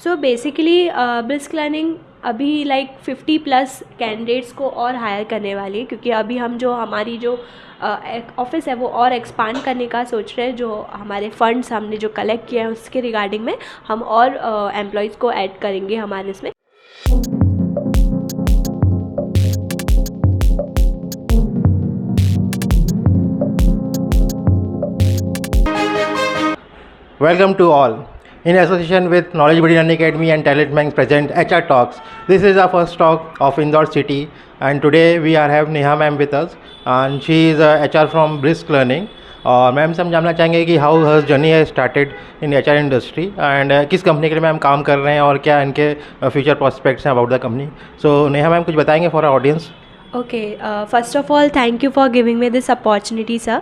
So basically brisk learning अभी like 50+ candidates को और हायर करने वाली है, क्योंकि अभी हम जो हमारी जो ऑफिस है वो और एक्सपांड करने का सोच रहे हैं। जो हमारे फंड्स हमने जो कलेक्ट किया है उसके रिगार्डिंग में हम और एम्प्लॉयज़ को ऐड करेंगे हमारे इसमें। Welcome to all. In association with Knowledge Body Learning Academy and Talent Bank present HR Talks. This is our first talk of Indore City, and today we are have Neha ma'am with us, and she is a HR from Brisk Learning. और ma'am से हम जानना चाहेंगे कि how her journey है started in HR industry and किस company के लिए मैम काम कर रहे हैं और क्या इनके फ्यूचर प्रोस्पेक्ट्स हैं about the company. So Neha ma'am कुछ बताएंगे for our audience. Okay, first of all, thank you for giving me this opportunity, sir.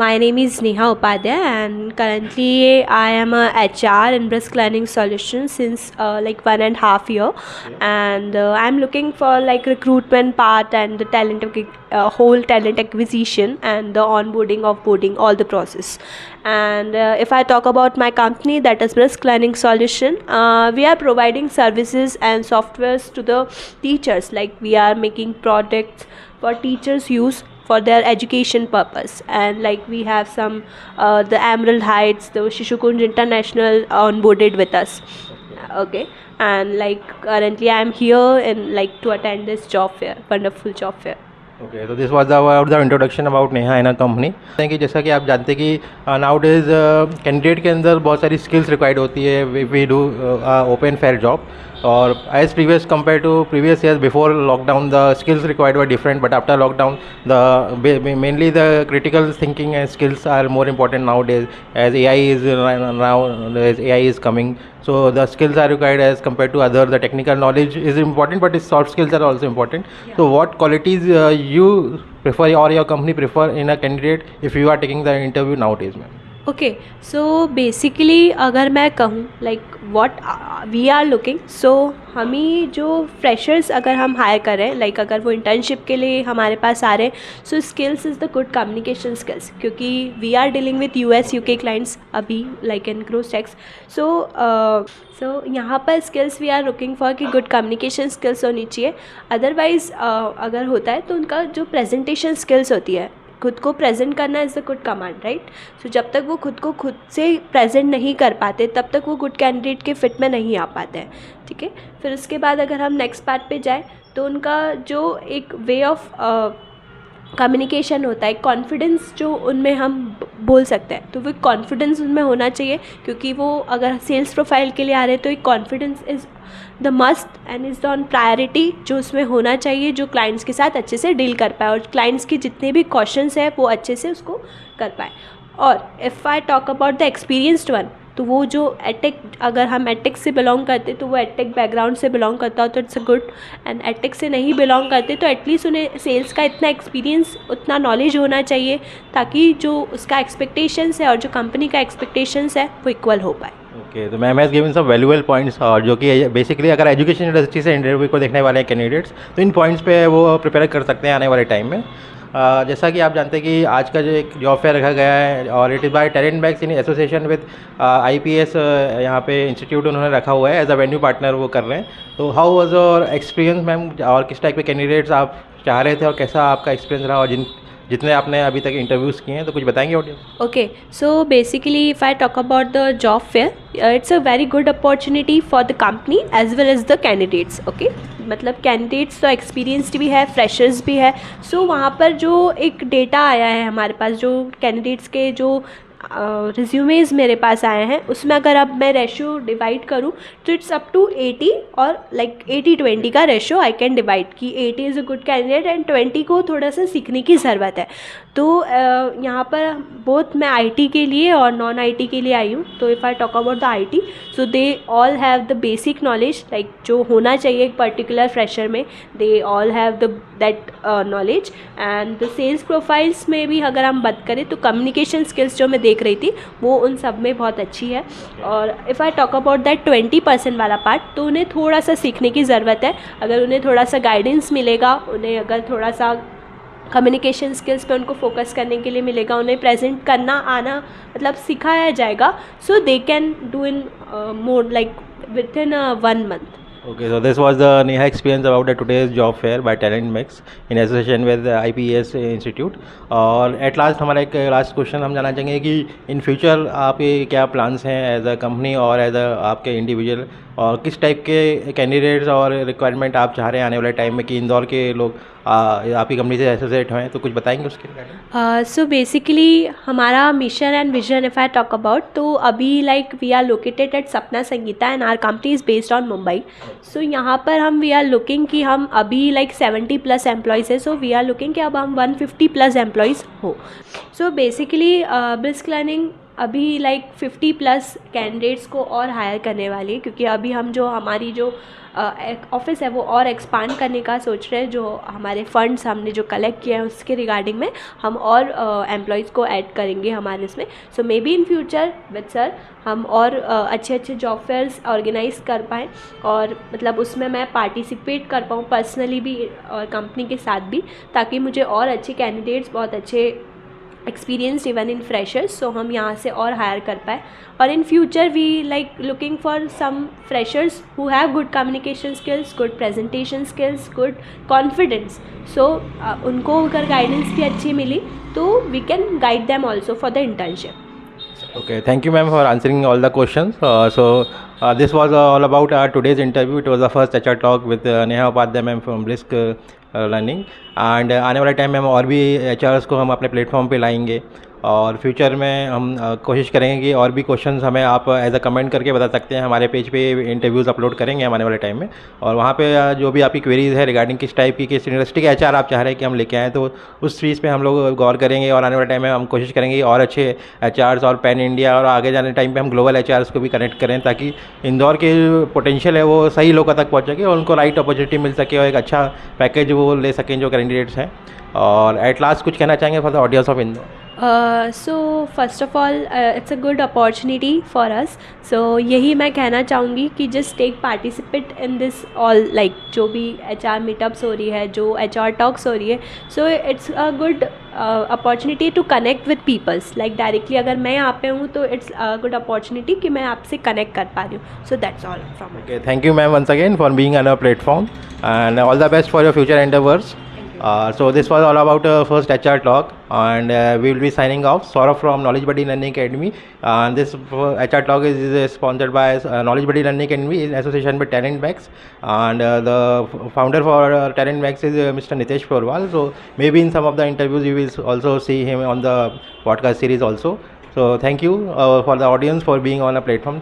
My name is Neha Upadhyay, and currently I am a HR in Brisk Learning Solutions since like 1.5 years, and I'm looking for like recruitment part and the whole talent acquisition and the onboarding, offboarding, all the process. And if I talk about my company, that is Brisk Learning Solution, we are providing services and softwares to the teachers. Like we are making products for teachers use for their education purpose, and like we have some the Emerald Heights, the Shishu Kunj International onboarded with us. Okay, and like currently I am here and like to attend this job fair, wonderful job fair. Okay, तो this was the introduction about Neha in a company. कि जैसा कि आप जानते हैं कि now days candidate के अंदर बहुत सारी स्किल्स रिक्वायर्ड होती है we do open fair job, और as previous compare to previous years before lockdown the skills required were different, but after lockdown the mainly the critical thinking and skills are more important nowadays as AI is coming. So the skills are required as compared to other. The technical knowledge is important, but its soft skills are also important. Yeah. So what qualities you prefer or your company prefer in a candidate if you are taking the interview nowadays, ma'am? Okay, so basically अगर मैं कहूँ like what we are looking, so हमें जो freshers अगर हम higher करें, like अगर वो इंटर्नशिप के लिए हमारे पास आ रहे हैं, so skills is the good communication skills, क्योंकि we are dealing with US UK clients अभी लाइक इन क्रोस्टेक्स। सो यहाँ पर skills we are looking for कि गुड कम्युनिकेशन स्किल्स होनी चाहिए। अदरवाइज़ अगर होता है तो उनका जो प्रेजेंटेशन स्किल्स होती है, खुद को प्रेजेंट करना is the good command, right. So जब तक वो खुद को खुद से प्रेजेंट नहीं कर पाते तब तक वो गुड कैंडिडेट के फिट में नहीं आ पाते हैं, ठीक है। फिर उसके बाद अगर हम नेक्स्ट पार्ट पे जाए तो उनका जो एक वे ऑफ कम्युनिकेशन होता है, कॉन्फिडेंस जो उनमें हम बोल सकते हैं, तो वो कॉन्फिडेंस उनमें होना चाहिए, क्योंकि वो अगर सेल्स प्रोफाइल के लिए आ रहे हैं तो एक confidence is the must and is the on priority जो उसमें होना चाहिए, जो क्लाइंट्स के साथ अच्छे से डील कर पाए और क्लाइंट्स की जितने भी क्वेश्चंस हैं वो अच्छे से उसको कर पाए। और if I talk about the experienced one, तो वो जो एटेक, अगर हम एटेक से बिलोंग करते तो वो एटेक बैकग्राउंड से बिलोंग करता हो तो इट्स अ गुड, एंड एटेक से नहीं बिलोंग करते तो एटलीस्ट उन्हें सेल्स का इतना एक्सपीरियंस, उतना नॉलेज होना चाहिए ताकि जो उसका एक्सपेक्टेशंस है और जो कंपनी का एक्सपेक्टेशंस है वो इक्वल हो पाए। ओके, तो मैम हैज़ गिवन सब वैल्यूएबल पॉइंट्स, और जो कि बेसिकली अगर एजुकेशन इंडस्ट्री से इंटरव्यू को देखने वाले हैं कैंडिडेट्स तो इन पॉइंट्स पे वो प्रिपेयर कर सकते हैं आने वाले टाइम में। जैसा कि आप जानते हैं कि आज का जो एक जॉब फेयर रखा गया है और it is by talent banks in association with IPS, यहाँ पे इंस्टीट्यूट उन्होंने रखा हुआ है एज अ वेन्यू पार्टनर वो कर रहे हैं। तो how was your experience ma'am, और किस टाइप के कैंडिडेट्स आप चाह रहे थे और कैसा आपका एक्सपीरियंस रहा, और जितने आपने अभी तक इंटरव्यूज़ किए हैं तो कुछ बताएंगे audience? Okay, so basically if I talk about the job fair, it's a very good opportunity for the company as well as the candidates. Okay, मतलब कैंडिडेट्स तो एक्सपीरियंस्ड भी है, फ्रेशर्स भी है। सो वहाँ पर जो एक डेटा आया है हमारे पास, जो कैंडिडेट्स के जो रिज्यूमेज़ मेरे पास आए हैं, उसमें अगर अब मैं रेशियो डिवाइड करूँ तो इट्स अप टू 80, और लाइक 80-20 का रेशियो आई कैन डिवाइड कि 80 is a good candidate and 20 को थोड़ा सा सीखने की ज़रूरत है। तो यहाँ पर बहुत मैं IT के लिए और नॉन IT के लिए आई हूँ। तो if I talk about the IT, so they all have the basic knowledge, like जो होना चाहिए एक पर्टिकुलर फ्रेशर में, they all have the that knowledge. And the sales profiles में भी अगर हम बात करें तो कम्युनिकेशन स्किल्स जो मैं देख रही थी वो उन सब में बहुत अच्छी है। और if I talk about that 20% वाला पार्ट, तो उन्हें थोड़ा सा सीखने की ज़रूरत है। अगर उन्हें थोड़ा सा गाइडेंस मिलेगा, उन्हें अगर थोड़ा सा कम्युनिकेशन स्किल्स पे उनको फोकस करने के लिए मिलेगा, उन्हें प्रेजेंट करना आना मतलब सिखाया जाएगा, so they can do in more like within 1 month. Okay, so this was the Neha experience about the today's job fair by Talent Mix in association with IPS Institute. और एट लास्ट हमारा एक last question हम जानना चाहेंगे कि in future आपके क्या plans हैं एज अ कंपनी और एज अ आपके इंडिविजुअल, और किस टाइप के कैंडिडेट्स और रिक्वायरमेंट आप चाह रहे हैं आने वाले टाइम में कि इंदौर के लोग आपकी कंपनी से एसोसिएट हैं, तो कुछ बताएंगे उसके रिगार्डिंग? सो बेसिकली हमारा mission and vision if I talk about, तो अभी like we are located at Sapna Sangeeta and our company is based on Mumbai. So यहाँ पर हम वी आर लुकिंग कि हम अभी लाइक 70+ एम्प्लॉयज़ है. सो वी आर लुकिंग कि अब हम 150+ एम्प्लॉयज़ हो. सो बेसिकली ब्रिस्क लर्निंग अभी लाइक 50+ कैंडिडेट्स को और हायर करने वाली है, क्योंकि अभी हम जो हमारी जो ऑफिस है वो और एक्सपांड करने का सोच रहे हैं. जो हमारे फंड्स हमने जो कलेक्ट किए हैं उसके रिगार्डिंग में हम और एम्प्लॉयज़ को ऐड करेंगे हमारे इसमें. So maybe in future with sir हम और अच्छे अच्छे जॉब फेयर्स ऑर्गेनाइज कर पाएँ, और मतलब उसमें मैं पार्टिसिपेट कर पाऊँ पर्सनली भी और कंपनी के साथ भी, ताकि मुझे और अच्छे कैंडिडेट्स, बहुत अच्छे experience even in freshers, so हम यहाँ से और हायर कर पाए. और in future we like looking for some freshers who have good communication skills, good presentation skills, good confidence. So उनको अगर गाइडेंस भी अच्छी मिली तो we can guide them also for the internship. Okay, thank you ma'am for answering all the questions. This was all about our today's interview. It was the first HR talk with Neha Upadhyay ma'am from Brisk Learning. And आने वाले time में हम और भी HRs को हम अपने platform पे लाएंगे, और फ्यूचर में हम कोशिश करेंगे कि और भी क्वेश्चंस हमें आप एज अ कमेंट करके बता सकते हैं. हमारे पेज पे इंटरव्यूज़ अपलोड करेंगे हम आने वाले टाइम में, और वहाँ पे जो भी आपकी क्वेरीज है रिगार्डिंग किस टाइप की, किस इंडस्ट्री के HR आप चाह रहे हैं कि हम लेके आएँ, तो उस चीज़ पे हम लोग गौर करेंगे. और आने वाले टाइम में हम कोशिश करेंगे और अच्छे HRs और पैन इंडिया और आगे जाने टाइम पे हम ग्लोबल HRs को भी कनेक्ट करें, ताकि इंदौर के जो पोटेंशियल है वो सही लोगों तक पहुँच सके और उनको राइट अपॉर्चुनिटी मिल सके और एक अच्छा पैकेज वो ले सकें जो कैंडिडेट्स हैं. और एट लास्ट कुछ कहना चाहेंगे for the audience of Indore? So first of all it's a good opportunity for us. So यही मैं कहना चाहूँगी कि just take participate in this all, like जो भी HR मीटअप्स हो रही है, जो HR टॉक्स हो रही है. So it's a good opportunity to connect with peoples. Like directly अगर मैं यहाँ पे हूँ तो इट्स अ गुड अपॉर्चुनिटी कि मैं आपसे कनेक्ट कर पा रही हूँ. So that's all from me. Okay, thank you ma'am once again for being on our platform, and all the best for your future endeavors. So this was all about first HR talk, and we will be signing off. Saurabh from Knowledge Buddy Learning Academy, and this HR talk is sponsored by Knowledge Buddy Learning Academy in association with Talent Max, and the founder for Talent Max is Mr. Nitesh Porwal. So maybe in some of the interviews you will also see him on the podcast series also. So thank you for the audience for being on a platform.